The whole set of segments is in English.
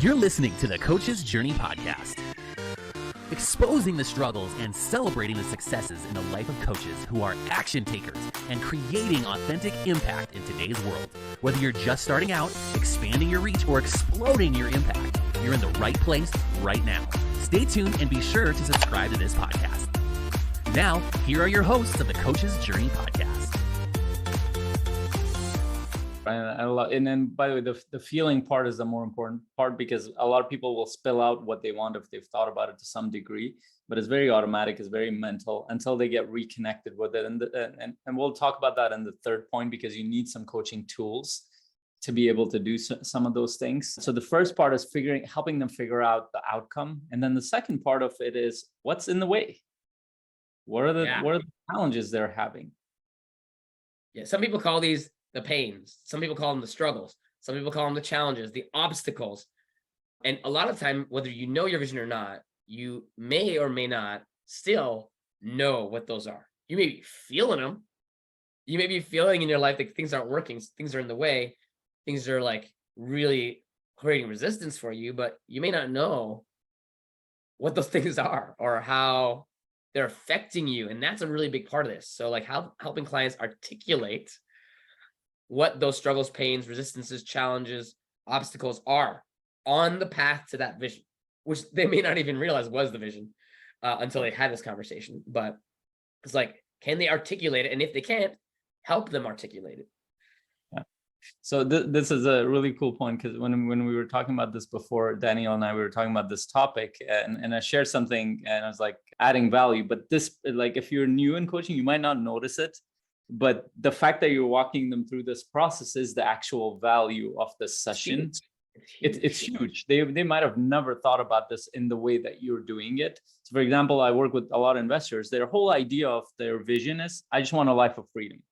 You're listening to the Coach's Journey podcast, exposing the struggles and celebrating the successes in the life of coaches who are action takers and creating authentic impact in today's world. Whether you're just starting out, expanding your reach, or exploding your impact, you're in the right place right now. Stay tuned and be sure to subscribe to this podcast. Now, here are your hosts of the Coach's Journey podcast. And then, by the way, the feeling part is the more important part, because a lot of people will spill out what they want if they've thought about it to some degree, but it's very automatic, it's very mental until they get reconnected with it. And we'll talk about that in the third point, because you need some coaching tools to be able to do some of those things. So the first part is helping them figure out the outcome. And then the second part of it is what's in the way. What are the challenges they're having? Yeah, some people call these the pains. Some people call them the struggles. Some people call them the challenges, the obstacles. And a lot of time, whether you know your vision or not, you may or may not still know what those are. You may be feeling them. You may be feeling in your life that things aren't working, things are in the way, things are like really creating resistance for you, but you may not know what those things are or how they're affecting you. And that's a really big part of this. So like helping clients articulate what those struggles, pains, resistances, challenges, obstacles are on the path to that vision, which they may not even realize was the vision until they had this conversation. But it's like, can they articulate it? And if they can't, help them articulate it. Yeah. So this is a really cool point, because when we were talking about this before, Daniel and I, we were talking about this topic, and I shared something, and I was like adding value. But this, like, if you're new in coaching, you might not notice it. But the fact that you're walking them through this process is the actual value of the session. It's huge. They might have never thought about this in the way that you're doing it. So for example, I work with a lot of investors. Their whole idea of their vision is, I just want a life of freedom.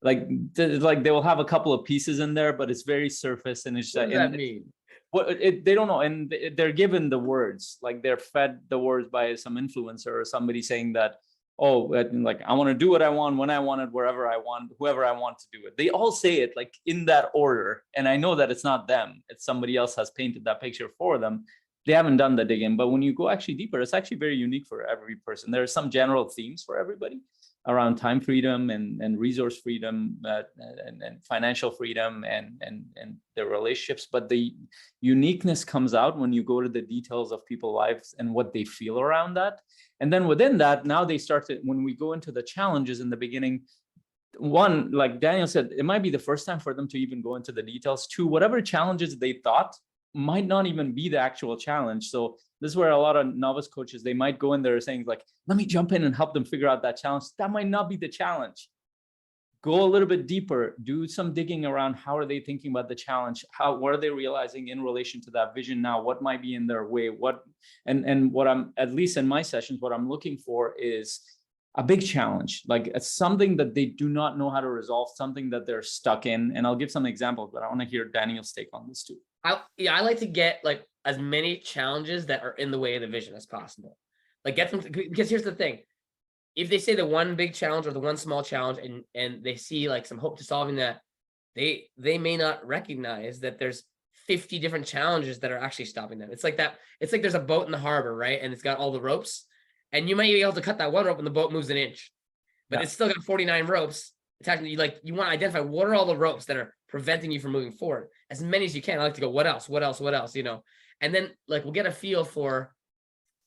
Like they will have a couple of pieces in there, but it's very surface. And it's what does that mean? They don't know. And they're given the words, like they're fed the words by some influencer or somebody saying that, oh, like, I want to do what I want, when I want it, wherever I want, whoever I want to do it. They all say it like in that order. And I know that it's not them. It's somebody else has painted that picture for them. They haven't done the digging. But when you go actually deeper, it's actually very unique for every person. There are some general themes for everybody around time freedom and resource freedom and financial freedom and their relationships. But the uniqueness comes out when you go to the details of people's lives and what they feel around that. And then within that, now they start to, when we go into the challenges in the beginning, one, like Daniel said, it might be the first time for them to even go into the details. Two, whatever challenges they thought might not even be the actual challenge. So this is where a lot of novice coaches, they might go in there saying like, let me jump in and help them figure out that challenge. That might not be the challenge. Go a little bit deeper, do some digging around how are they thinking about the challenge? What are they realizing in relation to that vision now? What might be in their way? And what I'm, at least in my sessions, what I'm looking for is a big challenge, like it's something that they do not know how to resolve, something that they're stuck in. And I'll give some examples, but I want to hear Daniel's take on this too. I like to get like as many challenges that are in the way of the vision as possible. Like get them, because here's the thing. If they say the one big challenge or the one small challenge and they see like some hope to solving that, they may not recognize that there's 50 different challenges that are actually stopping them. It's like that. It's like there's a boat in the harbor, right? And it's got all the ropes, and you might be able to cut that one rope and the boat moves an inch, but it's still got 49 ropes. It's actually you want to identify what are all the ropes that are preventing you from moving forward, as many as you can. I like to go, what else, and then like we'll get a feel for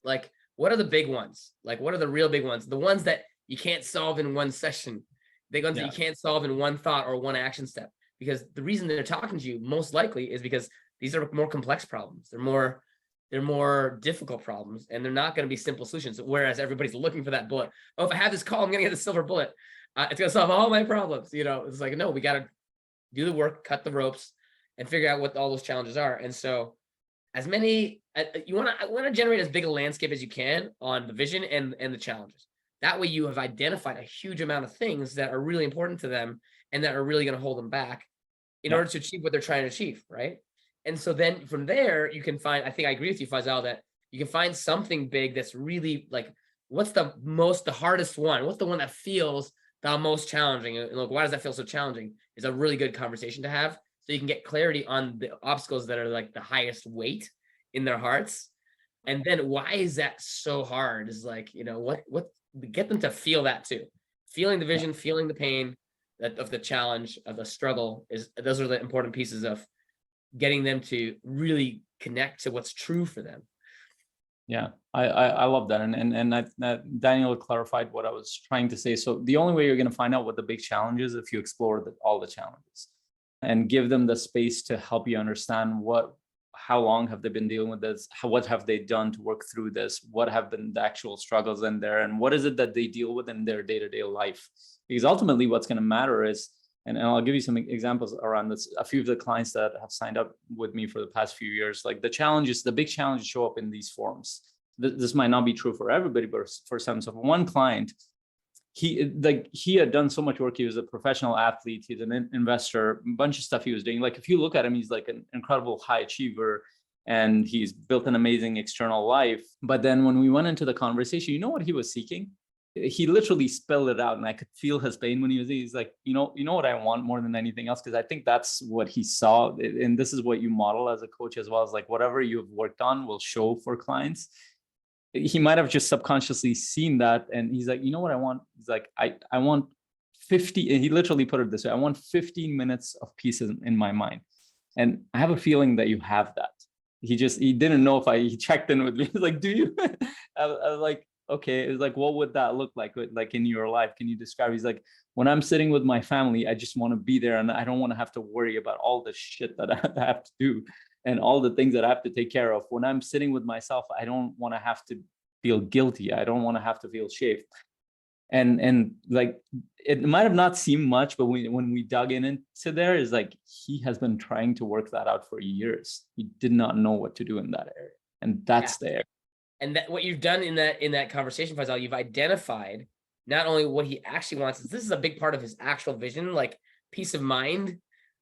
like, what are the big ones? Like, what are the real big ones? The ones that you can't solve in one session, the ones that you can't solve in one thought or one action step. Because the reason they're talking to you most likely is because these are more complex problems. They're more difficult problems, and they're not going to be simple solutions. Whereas everybody's looking for that bullet. Oh, if I have this call, I'm going to get the silver bullet. It's going to solve all my problems. It's like, no, we got to do the work, cut the ropes, and figure out what all those challenges are. And so as many, you want to generate as big a landscape as you can on the vision and the challenges. That way you have identified a huge amount of things that are really important to them and that are really going to hold them back in order to achieve what they're trying to achieve, right? And so then from there, you can find, I think I agree with you, Faisal, that you can find something big that's really like, what's the hardest one? What's the one that feels the most challenging? And like, why does that feel so challenging? Is a really good conversation to have. so you can get clarity on the obstacles that are like the highest weight in their hearts. And then why is that so hard is like, what get them to feel that too. Feeling the vision, feeling the pain of the challenge, of the struggle, those are the important pieces of getting them to really connect to what's true for them. Yeah, I love that. And Daniel clarified what I was trying to say. So the only way you're going to find out what the big challenge is if you explore all the challenges and give them the space to help you understand how long have they been dealing with this? What have they done to work through this? What have been the actual struggles in there? And what is it that they deal with in their day-to-day life? Because ultimately what's going to matter is, and I'll give you some examples around this. A few of the clients that have signed up with me for the past few years, like the big challenges show up in these forms. This might not be true for everybody, but for some. So for one client, he had done so much work. He was a professional athlete. He's an investor, a bunch of stuff he was doing. Like if you look at him, he's like an incredible high achiever and he's built an amazing external life. But then when we went into the conversation, you know what he was seeking? He literally spelled it out and I could feel his pain when he's like, you know what I want more than anything else? Because I think that's what he saw. And this is what you model as a coach as well, as like whatever you've worked on will show for clients. He might have just subconsciously seen that. And he's like, you know what I want? He's like, I want 50, and he literally put it this way, I want 15 minutes of peace in my mind. And I have a feeling that you have that. He didn't know if he checked in with me. He's like, do you? I was like, okay. It's like, what would that look like in your life? Can you describe? He's like, when I'm sitting with my family, I just want to be there and I don't want to have to worry about all the shit that I have to do and all the things that I have to take care of. When I'm sitting with myself, I don't want to have to feel guilty. I don't want to have to feel shame. And like, it might have not seemed much, but when we dug into there, is like, he has been trying to work that out for years. He did not know what to do in that area. And that's there. And that what you've done in that conversation, Faisal, you've identified not only what he actually wants, this is a big part of his actual vision, like peace of mind.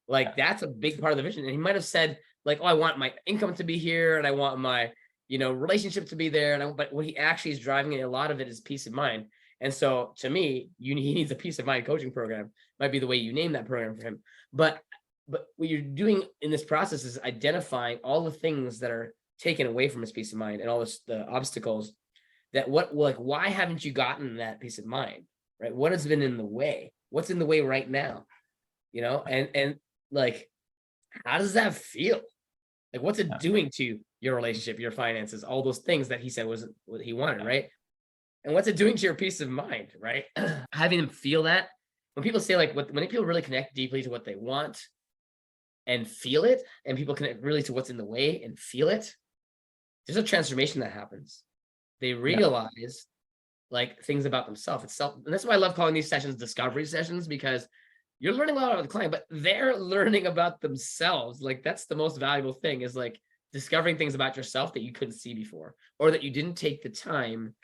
Like that's a big part of the vision. And he might have said like, oh, I want my income to be here and I want my, relationship to be there. But what he actually is driving it, a lot of it is peace of mind. And so to me, he needs a peace of mind coaching program. Might be the way you name that program for him. But what you're doing in this process is identifying all the things that are taken away from his peace of mind and all the obstacles that why haven't you gotten that peace of mind, right? What has been in the way? What's in the way right now? And like, how does that feel? Like, what's it doing to your relationship, your finances, all those things that he said wasn't what he wanted, right? And what's it doing to your peace of mind, right? Having them feel that. When people say like, when people really connect deeply to what they want and feel it, and people connect really to what's in the way and feel it, there's a transformation that happens. They realize like things about themselves. And that's why I love calling these sessions discovery sessions, because you're learning a lot about the client, but they're learning about themselves. Like that's the most valuable thing, is like discovering things about yourself that you couldn't see before, or that you didn't take the time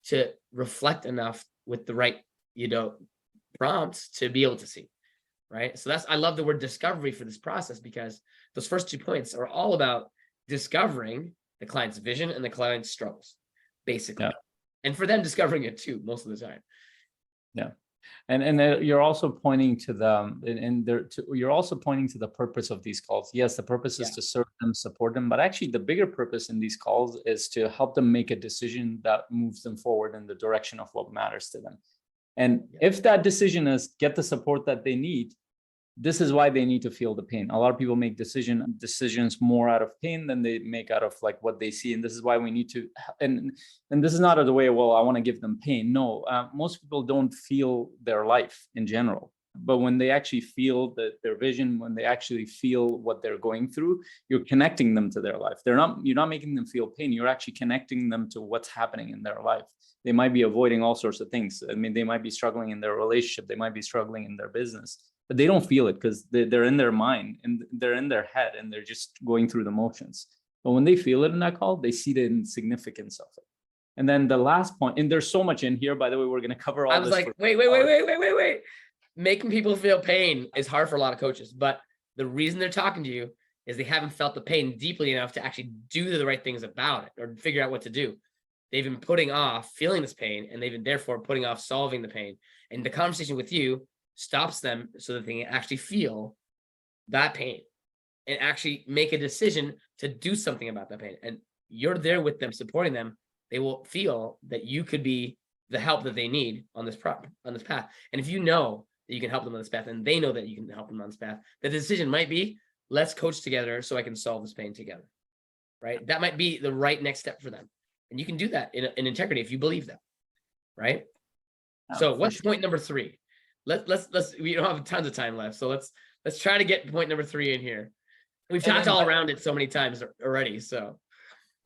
to reflect enough with the right, prompts to be able to see. Right. So I love the word discovery for this process, because those first 2 points are all about discovering the client's vision and the client's struggles, basically. And for them discovering it too, most of the time. Yeah. And you're also pointing to you're also pointing to the purpose of these calls. Yes, the purpose is to serve them, support them, but actually the bigger purpose in these calls is to help them make a decision that moves them forward in the direction of what matters to them. And if that decision is get the support that they need, this is why they need to feel the pain. A lot of people make decisions more out of pain than they make out of like what they see. And this is why we need to, and this is not the way, well, I want to give them pain. No, most people don't feel their life in general. But when they actually feel their vision, when they actually feel what they're going through, you're connecting them to their life. You're not making them feel pain. You're actually connecting them to what's happening in their life. They might be avoiding all sorts of things. I mean, they might be struggling in their relationship. They might be struggling in their business, but they don't feel it because they're in their mind and they're in their head and they're just going through the motions. But when they feel it in that call, they see the significance of it. And then the last point, and there's so much in here, by the way, we're going to cover all this. I was like, wait. Making people feel pain is hard for a lot of coaches, but the reason they're talking to you is they haven't felt the pain deeply enough to actually do the right things about it or figure out what to do. They've been putting off feeling this pain, and they've been therefore putting off solving the pain. And the conversation with you stops them so that they can actually feel that pain, and actually make a decision to do something about that pain. And you're there with them, supporting them. They will feel that you could be the help that they need on this path. And if you know that you can help them on this path, and they know that you can help them on this path, the decision might be, let's coach together so I can solve this pain together, right? That might be the right next step for them. And you can do that in integrity if you believe that, right? So what's point number 3? Let's we don't have tons of time left. So let's try to get point number 3 in here. We've talked all around it so many times already. So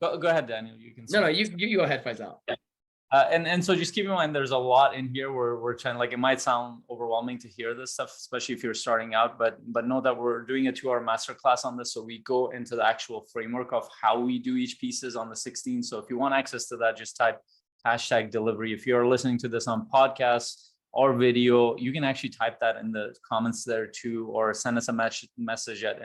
go ahead, Daniel. You can. No, you go ahead, Faisal. And so just keep in mind, there's a lot in here where we're trying, like, it might sound overwhelming to hear this stuff, especially if you're starting out, but know that we're doing a 2-hour masterclass on this. So we go into the actual framework of how we do each pieces on the 16th. So if you want access to that, just type #delivery. If you're listening to this on podcast or video, you can actually type that in the comments there too, or send us a message at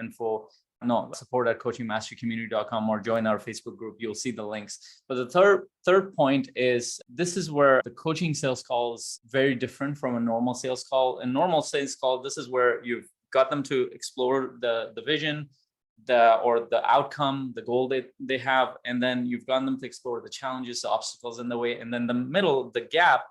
support@coachingmasterycommunity.com, or join our Facebook group. You'll see the links. But the third point is, this is where the coaching sales call is very different from a normal sales call. A normal sales call, this is where you've got them to explore the vision, the outcome, the goal they have, and then you've gotten them to explore the challenges, the obstacles in the way, and then the middle, the gap,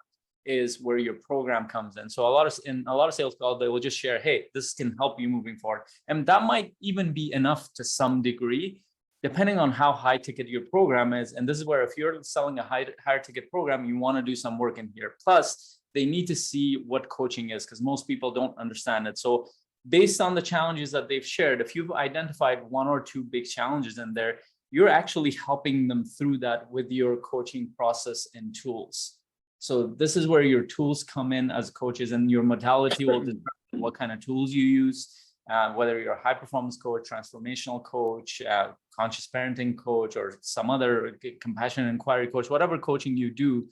is where your program comes in. So in a lot of sales calls, they will just share, hey, this can help you moving forward. And that might even be enough to some degree, depending on how high ticket your program is. And this is where, if you're selling a higher ticket program, you want to do some work in here. Plus, they need to see what coaching is, because most people don't understand it. So based on the challenges that they've shared, if you've identified 1 or 2 big challenges in there, you're actually helping them through that with your coaching process and tools. So this is where your tools come in as coaches, and your modality will determine what kind of tools you use, whether you're a high performance coach, transformational coach, conscious parenting coach, or some other compassion inquiry coach, whatever coaching you do,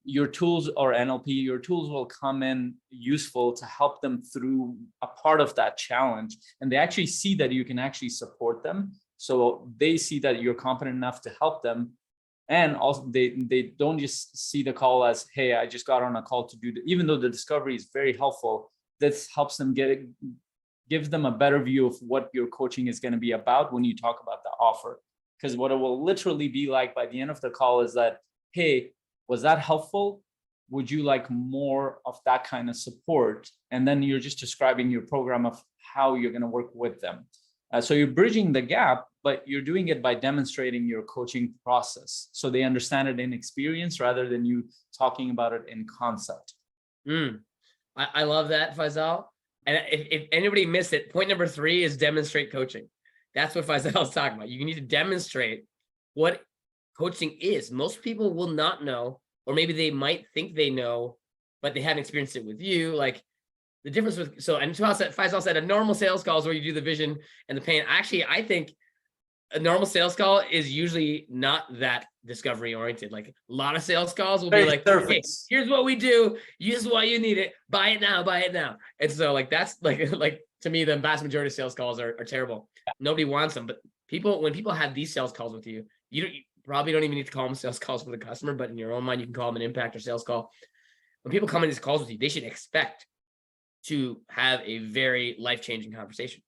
your tools, or NLP, your tools will come in useful to help them through a part of that challenge. And they actually see that you can actually support them. So they see that you're competent enough to help them. And also they don't just see the call as, hey, I just got on a call to do that. Even though the discovery is very helpful, this helps them gives them a better view of what your coaching is going to be about when you talk about the offer. Because what it will literally be like by the end of the call is that, hey, was that helpful? Would you like more of that kind of support? And then you're just describing your program of how you're going to work with them. So you're bridging the gap, but you're doing it by demonstrating your coaching process, so they understand it in experience rather than you talking about it in concept. I love that, Faisal. And if anybody missed it, point number 3 is demonstrate coaching. That's what Faisal is talking about. You need to demonstrate what coaching is. Most people will not know, or maybe they might think they know, but they haven't experienced it with you. Like, the difference with, and Faisal said a normal sales call is where you do the vision and the pain. Actually, I think a normal sales call is usually not that discovery oriented. Like, a lot of sales calls will be like, hey, here's what we do. This is why you need it. Buy it now, buy it now. And so, like, that's like to me, the vast majority of sales calls are terrible. Nobody wants them. But when people have these sales calls with you, you probably don't even need to call them sales calls for the customer, but in your own mind, you can call them an impact or sales call. When people come in these calls with you, they should expect to have a very life-changing conversation.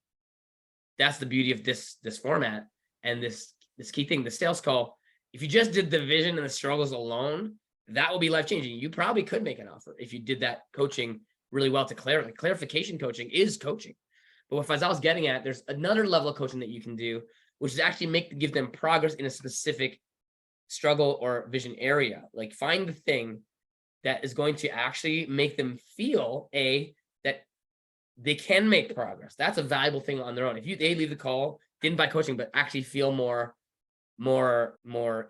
That's the beauty of this format and this key thing, the sales call. If you just did the vision and the struggles alone, that will be life-changing. You probably could make an offer if you did that coaching really well to clarify. Clarification coaching is coaching. But what Faisal's getting at, there's another level of coaching that you can do, which is actually give them progress in a specific struggle or vision area. Like, find the thing that is going to actually make them feel that they can make progress. That's a valuable thing on their own. If they leave the call, didn't buy coaching, but actually feel more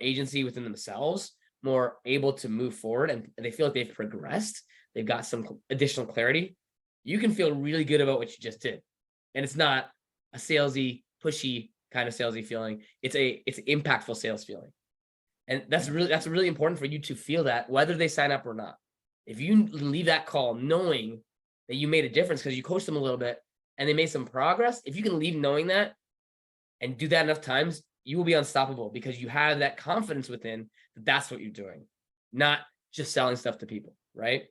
agency within themselves, more able to move forward, and they feel like they've progressed, they've got some additional clarity, you can feel really good about what you just did. And it's not a salesy, pushy kind of salesy feeling. It's an impactful sales feeling. And that's really important for you to feel that, whether they sign up or not. If you leave that call knowing that you made a difference because you coached them a little bit and they made some progress, if you can leave knowing that and do that enough times, you will be unstoppable, because you have that confidence within that that's what you're doing, not just selling stuff to people, right?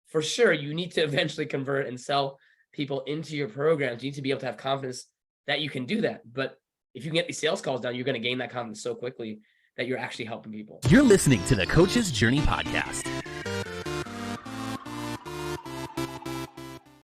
For sure, you need to eventually convert and sell people into your programs. You need to be able to have confidence that you can do that. But if you can get these sales calls down, you're going to gain that confidence so quickly that you're actually helping people. You're listening to the Coach's Journey podcast.